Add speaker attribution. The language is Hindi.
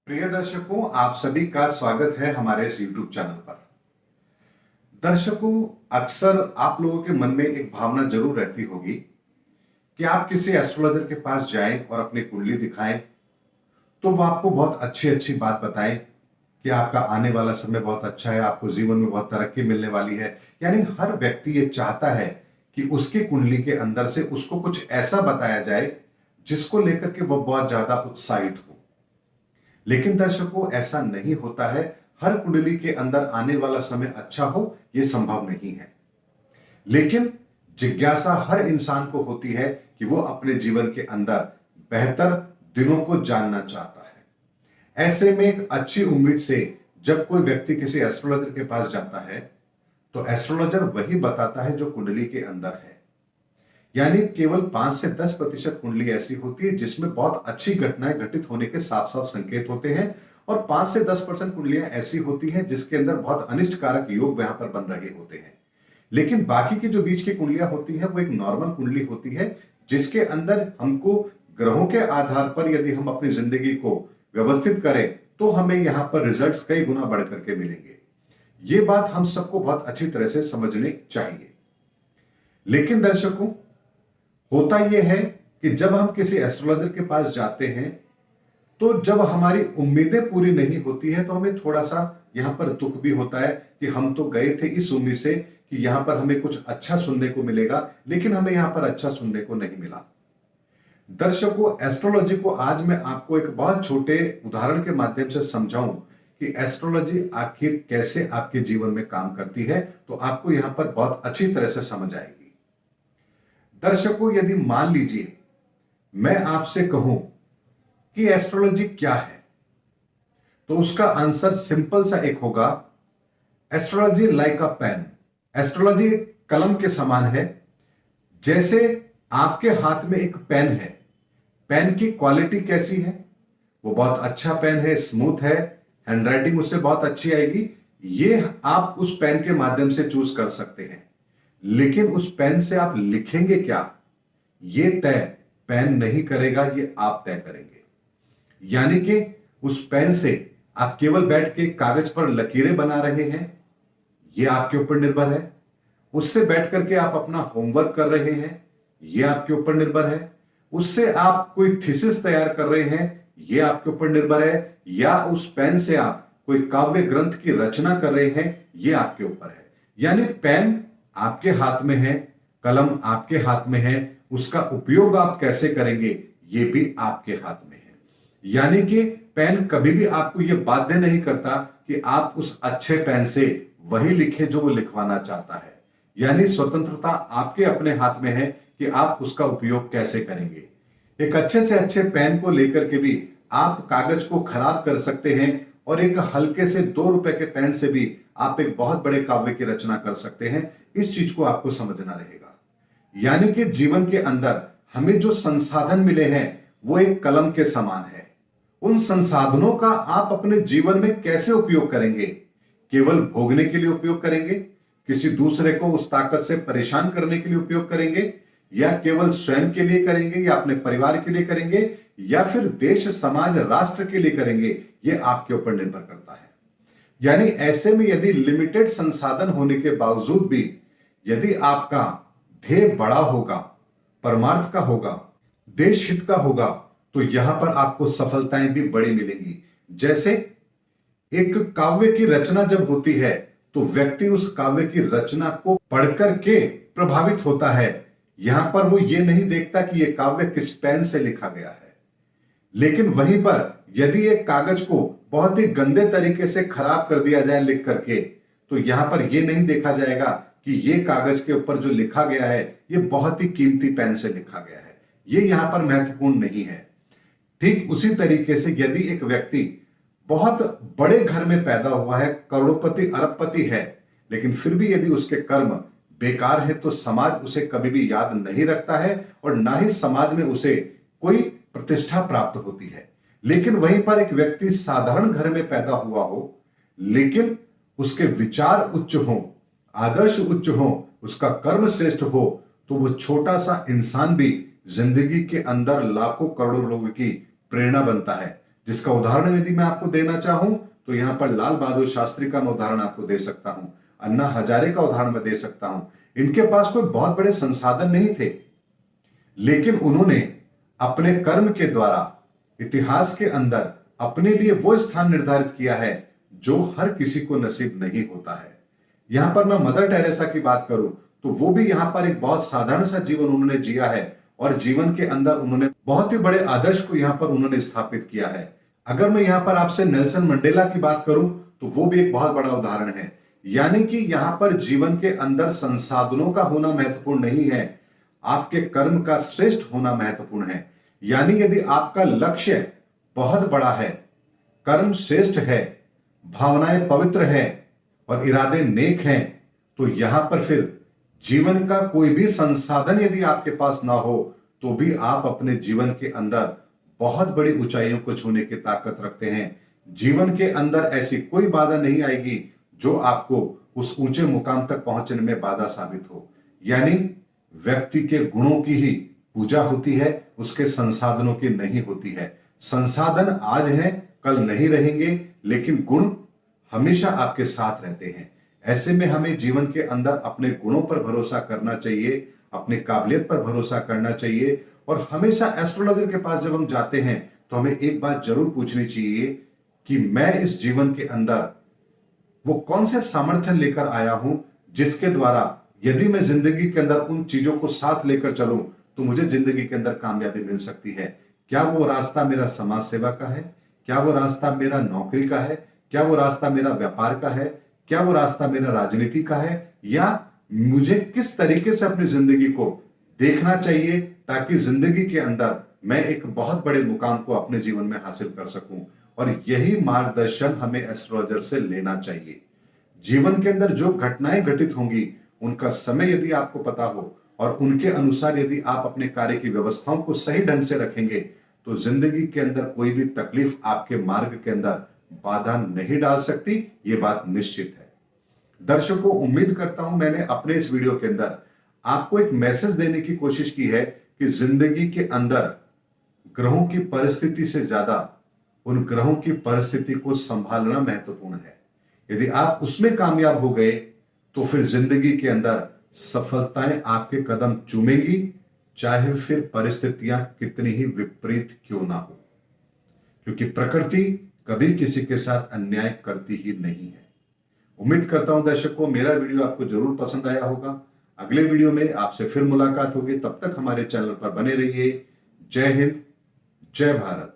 Speaker 1: प्रिय दर्शकों, आप सभी का स्वागत है हमारे इस YouTube चैनल पर। दर्शकों, अक्सर आप लोगों के मन में एक भावना जरूर रहती होगी कि आप किसी एस्ट्रोलॉजर के पास जाएं और अपनी कुंडली दिखाएं तो वो आपको बहुत अच्छी अच्छी बात बताएं कि आपका आने वाला समय बहुत अच्छा है, आपको जीवन में बहुत तरक्की मिलने वाली है। यानी हर व्यक्ति ये चाहता है कि उसकी कुंडली के अंदर से उसको कुछ ऐसा बताया जाए जिसको लेकर के वो बहुत ज्यादा उत्साहित हो। लेकिन दर्शकों, ऐसा नहीं होता है। हर कुंडली के अंदर आने वाला समय अच्छा हो यह संभव नहीं है। लेकिन जिज्ञासा हर इंसान को होती है कि वो अपने जीवन के अंदर बेहतर दिनों को जानना चाहता है। ऐसे में एक अच्छी उम्मीद से जब कोई व्यक्ति किसी एस्ट्रोलॉजर के पास जाता है तो एस्ट्रोलॉजर वही बताता है जो कुंडली के अंदर है। यानी केवल 5 से 10% कुंडली ऐसी होती है जिसमें बहुत अच्छी घटनाएं घटित होने के साफ साफ संकेत होते हैं, और 5 से 10% कुंडलियां ऐसी होती हैं जिसके अंदर बहुत अनिष्टकारक योग वहां पर बन रहे होते हैं। लेकिन बाकी की जो बीच की कुंडलियां होती हैं वो एक नॉर्मल कुंडली होती है जिसके अंदर हमको ग्रहों के आधार पर यदि हम अपनी जिंदगी को व्यवस्थित करें तो हमें यहां पर रिजल्ट्स कई गुना बढ़ करके मिलेंगे। ये बात हम सबको बहुत अच्छी तरह से समझनी चाहिए। लेकिन दर्शकों, होता यह है कि जब हम किसी एस्ट्रोलॉजर के पास जाते हैं तो जब हमारी उम्मीदें पूरी नहीं होती है तो हमें थोड़ा सा यहां पर दुख भी होता है कि हम तो गए थे इस उम्मीद से कि यहां पर हमें कुछ अच्छा सुनने को मिलेगा, लेकिन हमें यहां पर अच्छा सुनने को नहीं मिला। दर्शकों, एस्ट्रोलॉजी को आज मैं आपको एक बहुत छोटे उदाहरण के माध्यम से समझाऊं कि एस्ट्रोलॉजी आखिर कैसे आपके जीवन में काम करती है, तो आपको यहां पर बहुत अच्छी तरह से समझ आएगी। दर्शकों, यदि मान लीजिए मैं आपसे कहूं कि एस्ट्रोलॉजी क्या है तो उसका आंसर सिंपल सा एक होगा, astrology like a pen. Astrology कलम के समान है। जैसे आपके हाथ में एक पेन है, पेन की क्वालिटी कैसी है? वो बहुत अच्छा पेन है, स्मूथ है, हैंडराइटिंग उससे बहुत अच्छी आएगी। ये आप उस पेन के माध्यम से चूज कर सकते हैं। लेकिन उस पेन से आप लिखेंगे क्या, यह तय पेन नहीं करेगा, ये आप तय करेंगे। यानी कि उस पेन से आप केवल बैठ के कागज पर लकीरें बना रहे हैं, यह आपके ऊपर निर्भर है। उससे बैठ करके आप अपना होमवर्क कर रहे हैं, यह आपके ऊपर निर्भर है। उससे आप कोई थीसिस तैयार कर रहे हैं, यह आपके ऊपर निर्भर है। या उस पेन से आप कोई काव्य ग्रंथ की रचना कर रहे हैं, यह आपके ऊपर है। यानी पेन आपके हाथ में है, कलम आपके हाथ में है, उसका उपयोग आप कैसे करेंगे यह भी आपके हाथ में है। यानी कि पेन कभी भी आपको यह बाध्य नहीं करता कि आप उस अच्छे पेन से वही लिखे जो वो लिखवाना चाहता है। यानी स्वतंत्रता आपके अपने हाथ में है कि आप उसका उपयोग कैसे करेंगे। एक अच्छे से अच्छे पेन को लेकर के भी आप कागज को खराब कर सकते हैं, और एक हल्के से 2 रुपए के पेन से भी आप एक बहुत बड़े काव्य की रचना कर सकते हैं। इस चीज को आपको समझना रहेगा। यानी कि जीवन के अंदर हमें जो संसाधन मिले हैं वो एक कलम के समान है। उन संसाधनों का आप अपने जीवन में कैसे उपयोग करेंगे? केवल भोगने के लिए उपयोग करेंगे, किसी दूसरे को उस ताकत से परेशान करने के लिए उपयोग करेंगे, या केवल स्वयं के लिए करेंगे, या अपने परिवार के लिए करेंगे, या फिर देश समाज राष्ट्र के लिए करेंगे, यह आपके ऊपर निर्भर करता है। यानी ऐसे में यदि लिमिटेड संसाधन होने के बावजूद भी यदि आपका ध्येय बड़ा होगा, परमार्थ का होगा, देश हित का होगा, तो यहां पर आपको सफलताएं भी बड़ी मिलेंगी। जैसे एक काव्य की रचना जब होती है तो व्यक्ति उस काव्य की रचना को पढ़कर के प्रभावित होता है। यहां पर वो ये नहीं देखता कि यह काव्य किस पेन से लिखा गया है। लेकिन वहीं पर यदि एक कागज को बहुत ही गंदे तरीके से खराब कर दिया जाए लिख करके, तो यहां पर यह नहीं देखा जाएगा कि यह कागज के ऊपर जो लिखा गया है यह बहुत ही कीमती पेन से लिखा गया है। यह यहां पर महत्वपूर्ण नहीं है। ठीक उसी तरीके से यदि एक व्यक्ति बहुत बड़े घर में पैदा हुआ है, करोड़पति अरबपति है, लेकिन फिर भी यदि उसके कर्म बेकार है तो समाज उसे कभी भी याद नहीं रखता है, और ना ही समाज में उसे कोई प्रतिष्ठा प्राप्त होती है। लेकिन वहीं पर एक व्यक्ति साधारण घर में पैदा हुआ हो, लेकिन उसके विचार उच्च हो, आदर्श उच्च हो, उसका कर्म श्रेष्ठ हो, तो वो छोटा सा इंसान भी जिंदगी के अंदर लाखों करोड़ों लोगों की प्रेरणा बनता है। जिसका उदाहरण यदि मैं आपको देना चाहूं तो यहां पर लाल बहादुर शास्त्री का मैं उदाहरण आपको दे सकता हूं, अन्ना हजारे का उदाहरण मैं दे सकता हूं। इनके पास कोई बहुत बड़े संसाधन नहीं थे, लेकिन उन्होंने अपने कर्म के द्वारा इतिहास के अंदर अपने लिए वो स्थान निर्धारित किया है जो हर किसी को नसीब नहीं होता है। यहां पर मैं मदर टेरेसा की बात करूं तो वो भी यहां पर एक बहुत साधारण सा जीवन उन्होंने जिया है और जीवन के अंदर उन्होंने बहुत ही बड़े आदर्श को यहां पर उन्होंने स्थापित किया है। अगर मैं यहां पर आपसे नेल्सन मंडेला की बात करूं तो वो भी एक बहुत बड़ा उदाहरण है। यानी कि यहां पर जीवन के अंदर संसाधनों का होना महत्वपूर्ण नहीं है, आपके कर्म का श्रेष्ठ होना महत्वपूर्ण है। यानी यदि आपका लक्ष्य बहुत बड़ा है, कर्म श्रेष्ठ है, भावनाएं पवित्र है और इरादे नेक हैं, तो यहां पर फिर जीवन का कोई भी संसाधन यदि आपके पास ना हो तो भी आप अपने जीवन के अंदर बहुत बड़ी ऊंचाइयों को छूने की ताकत रखते हैं। जीवन के अंदर ऐसी कोई बाधा नहीं आएगी जो आपको उस ऊंचे मुकाम तक पहुंचने में बाधा साबित हो। यानी व्यक्ति के गुणों की ही पूजा होती है, उसके संसाधनों की नहीं होती है। संसाधन आज हैं, कल नहीं रहेंगे, लेकिन गुण हमेशा आपके साथ रहते हैं। ऐसे में हमें जीवन के अंदर अपने गुणों पर भरोसा करना चाहिए, अपनी काबिलियत पर भरोसा करना चाहिए और हमेशा एस्ट्रोलॉजर के पास जब हम जाते हैं तो हमें एक बात जरूर पूछनी चाहिए कि मैं इस जीवन के अंदर वो कौन से सामर्थ्य लेकर आया हूं जिसके द्वारा यदि मैं जिंदगी के अंदर उन चीजों को साथ लेकर चलूं तो मुझे जिंदगी के अंदर कामयाबी मिल सकती है। क्या वो रास्ता मेरा समाज सेवा का है? क्या वो रास्ता मेरा नौकरी का है? क्या वो रास्ता मेरा व्यापार का है? क्या वो रास्ता मेरा राजनीति का है? या मुझे किस तरीके से अपनी जिंदगी को देखना चाहिए ताकि जिंदगी के अंदर मैं एक बहुत बड़े मुकाम को अपने जीवन में हासिल कर सकूं। और यही मार्गदर्शन हमें एस्ट्रोलॉजर से लेना चाहिए। जीवन के अंदर जो घटनाएं घटित होंगी उनका समय यदि आपको पता हो और उनके अनुसार यदि आप अपने कार्य की व्यवस्थाओं को सही ढंग से रखेंगे तो जिंदगी के अंदर कोई भी तकलीफ आपके मार्ग के अंदर बाधा नहीं डाल सकती, ये बात निश्चित है। दर्शकों, उम्मीद करता हूं मैंने अपने इस वीडियो के अंदर आपको एक मैसेज देने की कोशिश की है कि जिंदगी के अंदर ग्रहों की परिस्थिति से ज्यादा उन ग्रहों की परिस्थिति को संभालना महत्वपूर्ण है। यदि आप उसमें कामयाब हो गए तो फिर जिंदगी के अंदर सफलताएं आपके कदम चूमेंगी, चाहे फिर परिस्थितियां कितनी ही विपरीत क्यों ना हो, क्योंकि प्रकृति कभी किसी के साथ अन्याय करती ही नहीं है। उम्मीद करता हूं दर्शकों मेरा वीडियो आपको जरूर पसंद आया होगा। अगले वीडियो में आपसे फिर मुलाकात होगी, तब तक हमारे चैनल पर बने रहिए। जय हिंद, जय भारत।